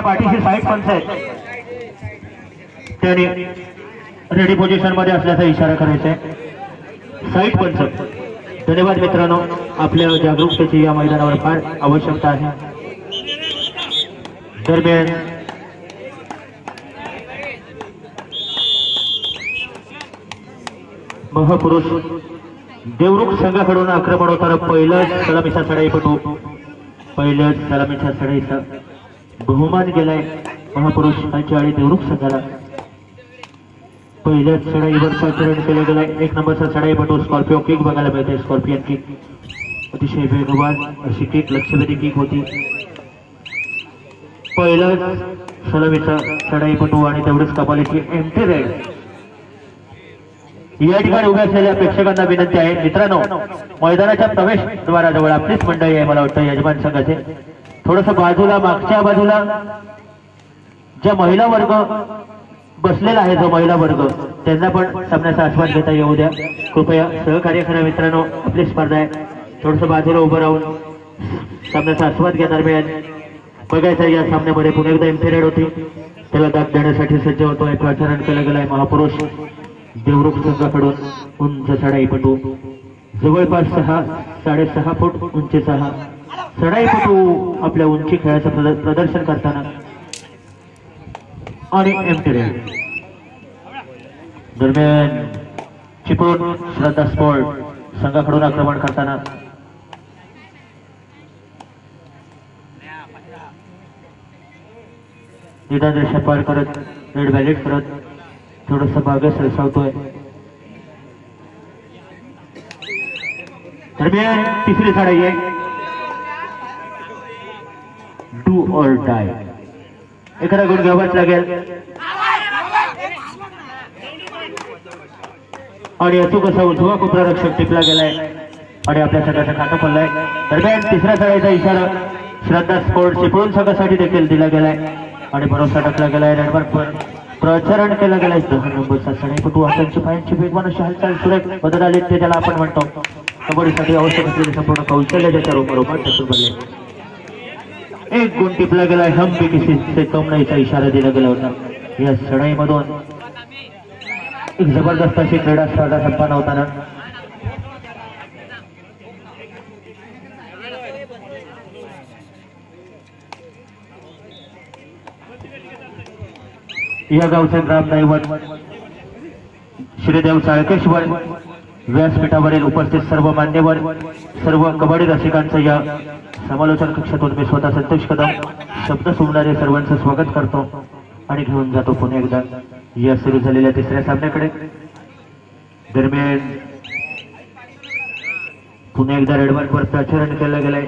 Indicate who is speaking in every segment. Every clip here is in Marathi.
Speaker 1: आपल्या पाठीशी साईड पंच आहेत त्यांनी रेडी पोझिशन मध्ये असल्याचा इशारा करायचा आहे। साईड पंच धन्यवाद मित्रांनो, आपल्या जागरूकतेची या मैदानावर फार आवश्यकता आहे। दरम्यान महापुरुष देवरुख संघाकडून आक्रमण होताना पहिलं सलामीचा चढाईपटू, पहिल्या सलामीच्या चढाईचा बहुमान गेलाय महापुरुष यांच्या आणि देवरुख संघाला। पहिल्या चढाईवर संचलन केलं गेलंय। एक नंबरचा चढाईपटू स्कॉर्पिओ किक बघायला मिळते। स्कॉर्पियन किक अतिशय वेगवान अशी किक, लक्षवेधी किक होती। पहिला सलामीचा चढाईपटू आणि तेवढेच कपालीची एम्प्टी रेड। या ठिकाणी उभ्या असलेल्या प्रेक्षकांना विनंती आहे मित्रांनो, मैदानाच्या प्रवेशद्वाराजवळ आपलीच मंडळी आहे, मला वाटतं यजमान संघाचे थोडस बाजूला, मागच्या बाजूला ज्या महिला वर्ग बसलेला आहे, जो महिला वर्ग त्यांना पण सामन्याचा आस्वाद घेता येऊ द्या। कृपया सहकार्य करा मित्रांनो, आपली स्पर्धा आहे, थोडस बाजूला उभं राहून सामन्याचा आस्वाद घेणार मिळेल। बघायचं या सामन्यामध्ये पुन्हा एकदा एम्पेरेड होती, त्याला दाद देण्यासाठी सज्ज होतोय। प्रचारण केलं गेलंय महापुरुष देवरुख संघाकडून। उंच चढाईपटू जवळपास 6.5 फूट उंचीचा हा चढाईपटू आपल्या उंची खेळाचं प्रदर्शन करताना आणि एम्पेरेड दरम्यान चिपळूण श्रद्धा स्पोर्ट संघाकडून आक्रमण करताना निदान रेषा पार करत, रेड व्हॅलेट करत थोडस मागे सरसावतोय। दरम्यान तिसरी चढाई आहे, डू ऑर डाय, एखादा गुण घ्यावाच लागेल आणि अचूक असा उजवा कोपरा रक्षक टिपला गेलाय आणि आपल्या संघाचा खातं पडलाय। दरम्यान तिसऱ्या चढाईचा इशारा श्रद्धा स्पोर्ट चिपळूण संघासाठी देखील दिला गेलाय आणि भरोसा टाकला गेलाय। रेडमार्कवर प्रचारण केलं गेलंय। 10 नंबरचा चढाईपटू हातांची पायांची वेगवान अशी हालचाल सुरेख बदल आले ते त्याला आपण म्हणतो कबड्डीसाठी आवश्यक असलेले संपूर्ण कौशल्य त्याच्या रोपारोपात त्यातून बनले। एक गुण टिपला गेलाय, हम भी किसी से कम नाहीचा इशारा दिला गेला होता। या चढाईमधून एक जबरदस्त अशी क्रीडा स्पर्धा संपन्न होताना या गावचे ग्रामदैवत श्रीदेव चाळकेश्वर व्यासपीठावरील उपस्थित सर्व मान्यवर, सर्व कबड्डी रसिकांचं या समालोचन कक्षातून मी स्वतः संतोष कदम शब्द सोडणारे सर्वांचं स्वागत करतो आणि घेऊन जातो पुन्हा एकदा या सुरू झालेल्या तिसऱ्या सामन्याकडे। दरम्यान पुन्हा एकदा रेडमार्कवर प्रचारण केलं गेलंय।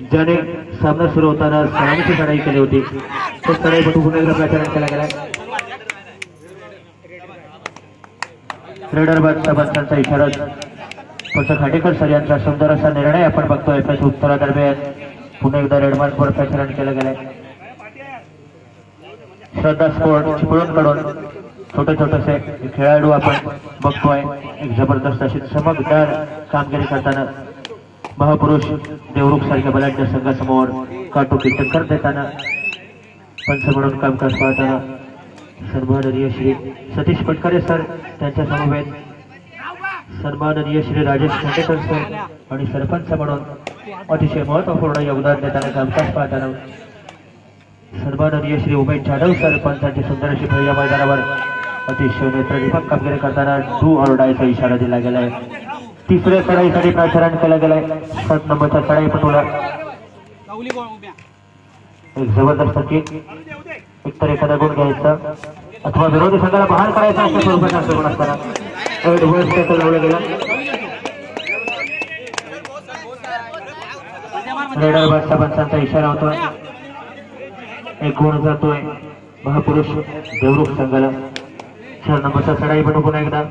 Speaker 1: ज्याने सामना सुरू होताना सलामीची चढाई केली होती तो चढाईपटू पुन्हा एकदा प्रचारण केला गेला। रेडर बादशाह इशारा पंच खाटेकर सर यांचा सुंदर असा निर्णय आपण बघतोय। त्याच्या उत्तरादरम्यान पुन्हा एकदा रेडमार्कवर प्रचारण केलं गेलंय। श्रद्धा स्पोर्ट चिपळूण कडून छोटे छोटेसे खेळाडू आपण बघतोय, एक जबरदस्त अशी चमकदार कामगिरी करताना महापुरुष देवरुख सारख्या बलाढ्य संघासमोर काटोकी टक्कर देताना पंच म्हणून कामकाज पाहताना सन्माननीय श्री सतीश पटकरे सर, त्यांच्या समवेत सन्माननीय श्री राजेश खांडेकर सर आणि सरपंच म्हणून अतिशय महत्वपूर्ण योगदान देताना कामकाज पाहताना सन्माननीय श्री उमेश जाधव सर, पंचांची सुंदर अशी खेळ या मैदानावर अतिशय नेत्रदीपक कामगिरी करताना डू ऑर डायचा इशारा दिला गेलाय। तिसऱ्या चढाईसाठी प्रचारण केलं गेलंय। 7 नंबरच्या चढाईपटूला एक जबरदस्त किक, एकतर एखादा गुण घ्यायचा अथवा विरोधी संघाला बहाल करायचा अशा स्वरूपाचा आक्रमण असताना ऍडव्हान्स टॅकल लावलं गेलं। रेडर बादशाह पंचांचा इशारा होतोय, एक गुण जातोय महापुरुष देवरुख संघाला। 4 नंबरचा चढाईपटू पुन्हा एकदा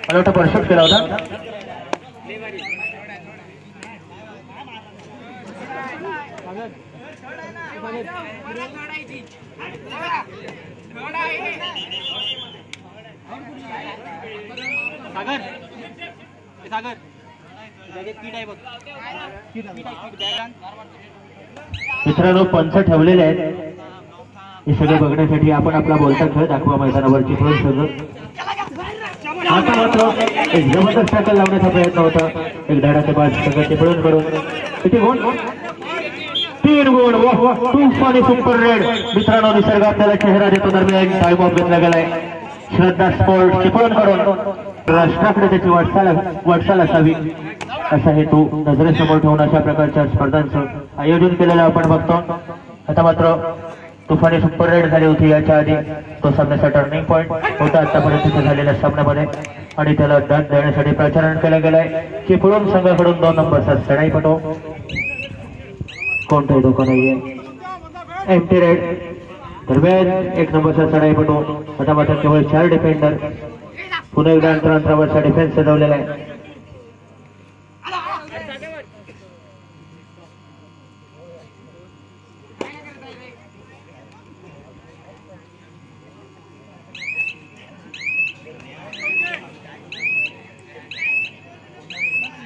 Speaker 1: मोठा परशोट केला होता। मित्रांनो पंच ठेवलेले आहेत हे सगळे बघण्यासाठी. आपण आपला बोलता खेळ दाखवा मैदानावरची चिपळूण संघ. आता मात्र एक जबरदस्त टॅकल लावण्याचा प्रयत्न होता. एक धडाचे बाद संघ चिपळूण कडून. किती गुण? 3 गुण. तुफानी सुपर रेड. मित्रांनो निसर्ग आपल्याला चेहरा देतो. दरम्यान टाइम ऑफ घेतला गेलाय श्रद्धा स्पोर्ट चिपळूण कडून. राष्ट्राकडे त्याची वाटचाल असावी असा हेतू नजरेसमोर ठेवून अशा प्रकारच्या स्पर्धांचं आयोजन केलेलं आपण बघतो. आता मात्र तुफानी सुपर रेड झाली होती याच्या आधी. तो सामन्याचा टर्निंग पॉईंट होता आतापर्यंत झालेल्या सामन्यामध्ये आणि त्याला दाद देण्यासाठी प्रचारण केलं गेलंय. चिपळूण संघाकडून 2 नंबरचा चढाईपटू. कोणताही धोका नाहीये. Empty red. दरम्यान 1 नंबरचा चढाईपटू. आता मात्र केवळ 4 डिफेंडर. पुन्हा एकदा अंतरावरचा डिफेन्स सजवलेला आहे.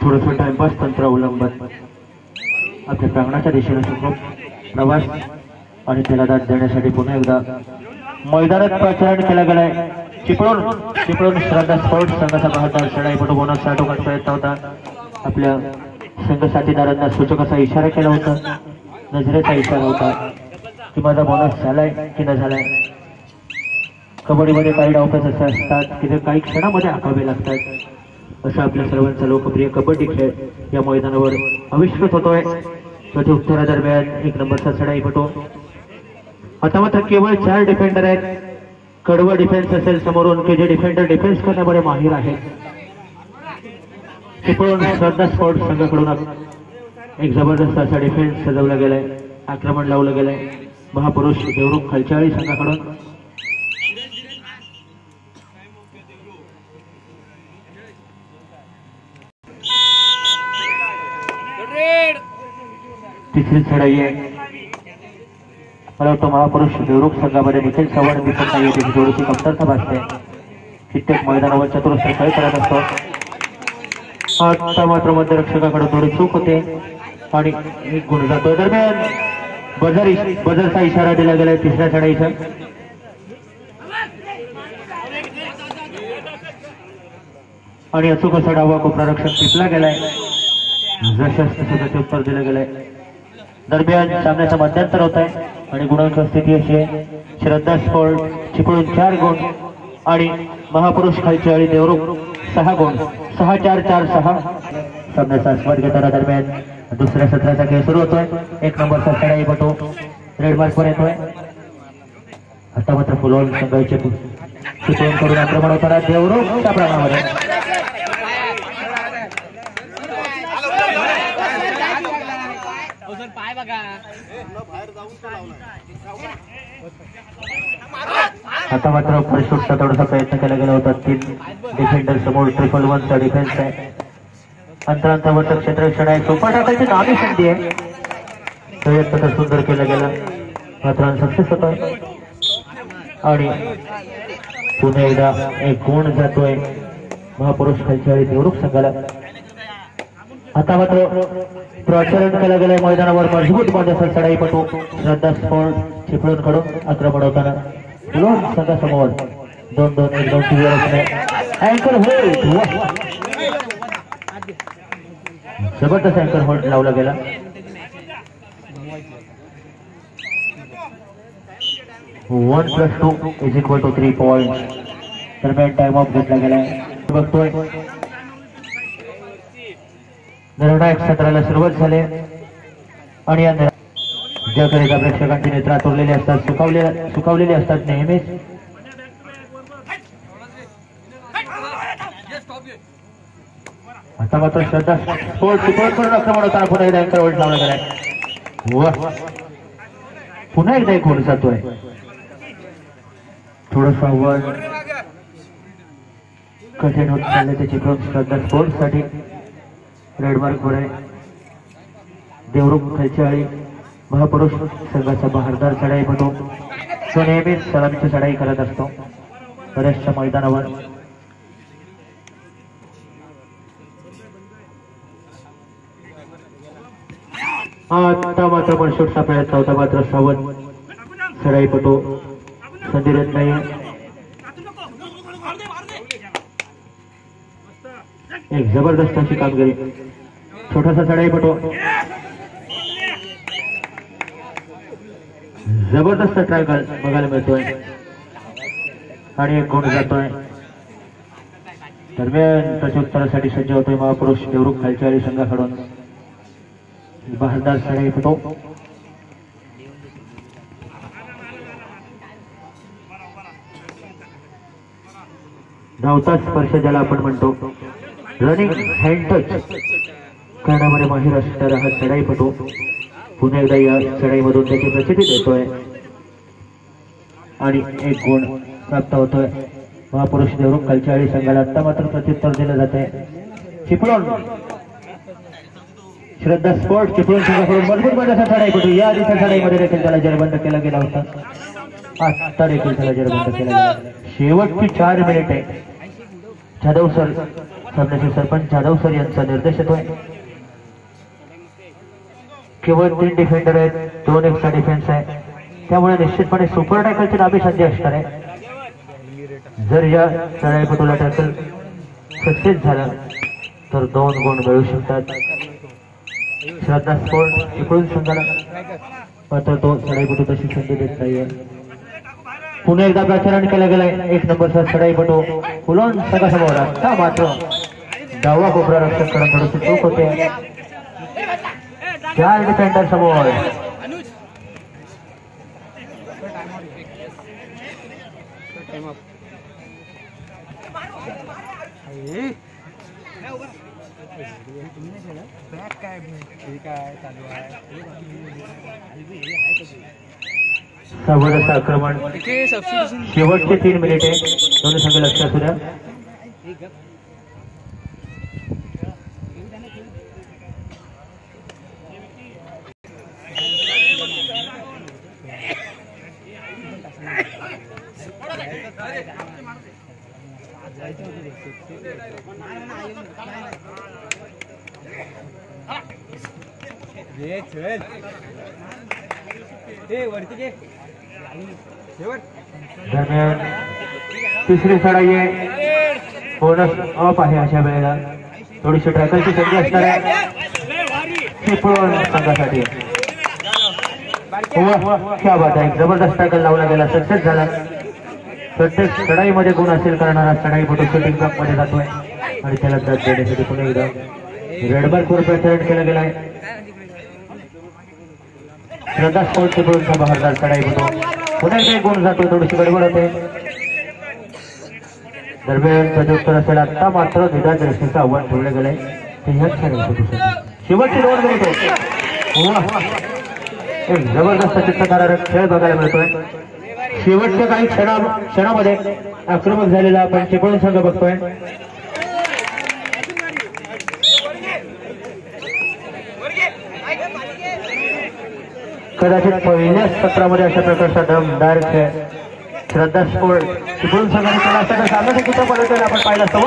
Speaker 1: थोडंसं टाइमपास तंत्र अवलंबत आपल्या प्रांगणाच्या दिशेने सुखरूप प्रवास आणि त्याला दाद देण्यासाठी पुन्हा एकदा मैदानात प्रचारण केलं गेलंय. चिपळूण श्रद्धा स्पोर्ट्स संघाचा बहादर चढाईपटू बोनस साठवण्याचा प्रयत्न होता. आपल्या संघ साथीदारांना सूचक असा इशारा केला होता. नजरेचा इशारा होता की माझा बोनस झालाय की न झालाय. कबड्डीमध्ये काही डावपेच असे असतात की ते काही क्षणामध्ये आखावे लागतात. असा आपल्या सर्वांचा लोकप्रिय कबड्डी खेळ या मैदानावर आविष्कृत होतोय. प्रत्युत्तरादरम्यान 1 नंबरचा चढाईपटू. आता मात्र केवळ 4 डिफेंडर आहेत. कडवं डिफेन्स असेल समोरून की जे डिफेंडर डिफेन्स करण्यामध्ये माहीर आहेत. चिपळूण श्रद्धा स्पोर्ट्स संघाकडून एक जबरदस्त असा डिफेन्स सजवला गेलाय. आक्रमण लावलं गेलंय महापुरुष देवरुख खलचाळी संघाकडून. तिसरी चढाई आहे. मला वाटतं महापुरुष देवरुख संघामध्ये निखिल चव्हाण दिसत नाहीये. त्याची थोडीशी कमतरता भासते. कित्येक मैदानावर चतुरस्र खेळ करत असतो. आता मात्र मध्यरक्षकाकडे थोडी चूक होते आणि 1 गुण जातो. दरम्यान बजरचा इशारा दिला गेलाय तिसऱ्या चढाईचा. आणि अचूक असा डावा कोपरारक्षक टिपला गेलाय. जशाचं उत्तर दिलं गेलंय. दरम्यान सामन्याचा मध्यांतर होत आहे आणि गुणांची स्थिती अशी आहे. श्रद्धा स्पोर्ट चिपळूण 4 गुण आणि महापुरुष खालची देवरुख 6 गुण. 6-4-4-6 सामन्याचा आस्वाद घेताना दरम्यान दुसऱ्या सत्राचा खेळ सुरू होतोय. 1 नंबरचा चढाईपटू रेडमार्क वर येतोय. आता मात्र फुलवून संघाचे चिपळूण करून आक्रमण होताना देवरुखच्या प्रांगणामध्ये. आता मात्र परिशोधचा थोडासा प्रयत्न केला गेला होता. 3 डिफेंडर समोर 1-1चा डिफेन्स आहे. अंतरावरचं क्षेत्ररक्षण आहे. सोपा टाकायची नामी संधी आहे. प्रयत्न तर सुंदर केला गेला मात्र सक्सेस होतोय आणि पुन्हा एकदा 1 गुण जातोय महापुरुष खालची देवरुख संघाला. आता मात्र प्रचारण केलं गेलंय मैदानावर मजबूत बांधाचा चढाईपटू श्रद्धा स्पोर्ट चिपळूण कडून आक्रमण होताना संघासमोर 2-2-1-2 अँकर होल्ड. जबरदस्त अँकर होल्ड लावला गेला. One plus 2 = 3 point. दरम्यान टाइम ऑफ घेतला गेलाय. बघतोय निर्णायक सत्राला सुरुवात झाली आणि या ज्याकडे प्रेक्षकांची नेत्र आतुरलेली असतात सुकावलेले असतात नेहमीच. आता मात्र श्रद्धा स्पोर्ट चिपळूण करून आक्रमण होताना पुन्हा एकदा अँकर होल्ड लावला गेलाय. पुन्हा एकदा 1 गुण जातोय. थोडंसं आव्हान कठीण होत चाललंय ते चिपळूण श्रद्धा स्पोर्ट्स साठी. रेडमार्क वर आहे देवरुख खलचाळी महापुरुष संघाचा बहारदार चढाईपटू. तो नेहमीच सलामीची चढाई करत असतो बऱ्याचशा मैदानावर. आता मात्र पण शूटचा प्रयत्न होता, मात्र सावध सराईपटू संधी देत नाही. एक जबरदस्त अशी कामगिरी, छोटासा सराईपटू, जबरदस्त ट्रायगल बघायला मिळतोय आणि एक गुण जातोय. दरम्यान प्रत्युत्तरासाठी सज्ज होतोय महापुरुष देवरुख खालच्यावाली संघाकडून बहारदार सराईपटू. धावता स्पर्श ज्याला आपण म्हणतो, रनिंग हँड टच करण्यामध्ये माहीर असणारा हा सराईपटू पुन्हा एकदा या चढाईमधून त्याची प्रचिती देतोय आणि एक गुण प्राप्त होतोय महापुरुष देवरुख खालच्यावाली संघाला. आता मात्र प्रत्युत्तर दिलं जाते. चिपळूण श्रद्धा स्पोर्ट चिपळूण संघाकडून मजबूत माझ्या चढाईपटू, या आधीच्या चढाईमध्ये देखील त्याला जेरबंद केला गेला होता, आता देखील त्याला जेरबंद केला गेला. शेवटची 4 मिनिटे जाधव सर, सामन्याचे सरपंच जाधव सर यांचा निर्देश येतोय. केवळ 3 डिफेंडर आहेत, 2 एक्स्ट्रा डिफेन्स आहे, त्यामुळे निश्चितपणे सुपर टॅकलची नामी संधी असणार आहे. जर या चढाईपटूला टॅकल सक्सेस झाला तर 2 गुण मिळू शकतात श्रद्धा स्पोर्ट चिपळूण संघाला, मात्र तो चढाईपटू तशी संधी देत नाहीये. पुन्हा एकदा प्रचारण केलं गेलंय. 1 नंबरचा चढाईपटू पुलोन संघासमोर, आता मात्र डावा कोपरा रक्षक कडून थोडीशी चूक होते. 4 डिफेंडर समोर, जबरदस्त आक्रमण. शेवटचे 3 मिनिटे दोन्ही संघ लक्षात असू द्या. दरम्यान तिसरी चढाई आहे, बोनस अप आहे. अशा वेळेला थोडीशी ट्रॅकलची संधी असणार आहे चिपळूण संघासाठी. क्या बात आहे, जबरदस्त ट्रॅकल लावला गेला, सक्सेस झाला. प्रत्येक चढाईमध्ये गुण असेल करणारा चढाईपटू शूटिंग ब्लॉक मध्ये जातोय आणि त्याला दाद देण्यासाठी पुन्हा एकदा रेडबर्गवर प्रचारण केलं गेलं आहे. श्रद्धा स्पोर्ट चिपळूणचा बहारदार चढाईपटू पुन्हा एकदा गुण जातो, थोडीशी गडबड होते. दरम्यान प्रत्युत्तर असेल, आता मात्र निदान दर्शनाचं आव्हान ठेवलं गेलंय ते ह्याच चढाईपटूसाठी. शेवटची 2 मिनिटे, एक जबरदस्त चित्तथरारक खेळ बघायला मिळतोय. शेवटच्या काही क्षणामध्ये आक्रमक झालेला आपण चिपळूण संघ बघतोय. कदाचित पहिल्याच सत्रामध्ये अशा प्रकारचा दमदार खेळ श्रद्धा स्पोर्ट चिपळूण संघाने केला असता तर सामन्याच्या किती पद्धतीने आपण पाहिलं असतं.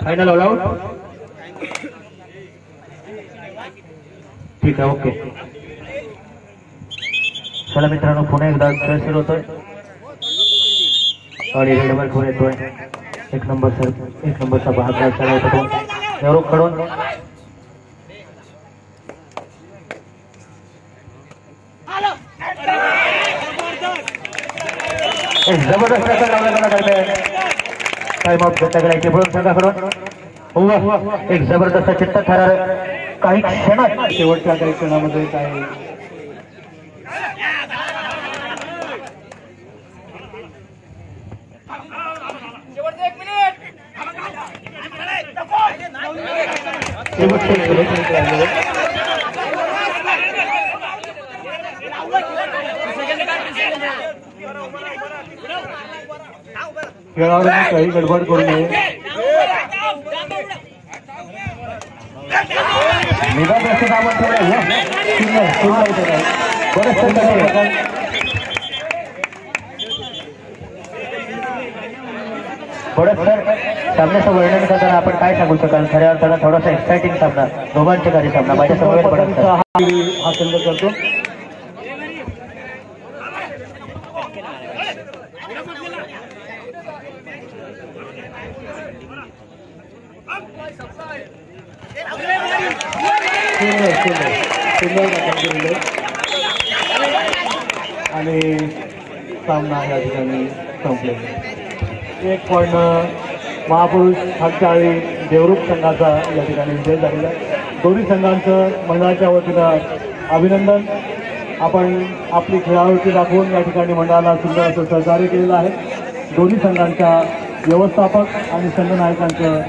Speaker 1: Final all out. ठीक आहे, ओके. चला मित्रांनो, पुन्हा एकदा खेळ सुरू होतोय आणि रेडबल फोन येतोय. 1 नंबरचा बहादर चढाईपटू देवरुख कडून एक जबरदस्त टॅकल लावला गेला. दरम्यान टाइम आउट घेतला गेला चिपळूण संघाकडून. एक जबरदस्त चित्तथरारक काही क्षणात, शेवटच्या काही क्षणामध्ये काय
Speaker 2: खेळाडूंनी काही गडबड करू नये.
Speaker 1: निघा जास्त सामान थोडं सर सामन्याचं वर्णन करताना आपण काय सांगू शकाल? खऱ्या अर्थानं थोडासा एक्साइटिंग सामना, रोमांचकारी सामना माझ्या समोर पडत
Speaker 2: हा संघ करतो. आणि सामना या ठिकाणी संपलेला. एक पॉईंट महापुरुष हातचाळी देवरूप संघाचा या ठिकाणी विजय झालेला. दोन्ही संघांचं मंडळाच्या वतीनं अभिनंदन. आपण आपली खेळाडूची दाखवून या ठिकाणी मंडळाला सुंदर असं सहकार्य केलेलं आहे. दोन्ही संघांच्या व्यवस्थापक आणि संघनायकांचं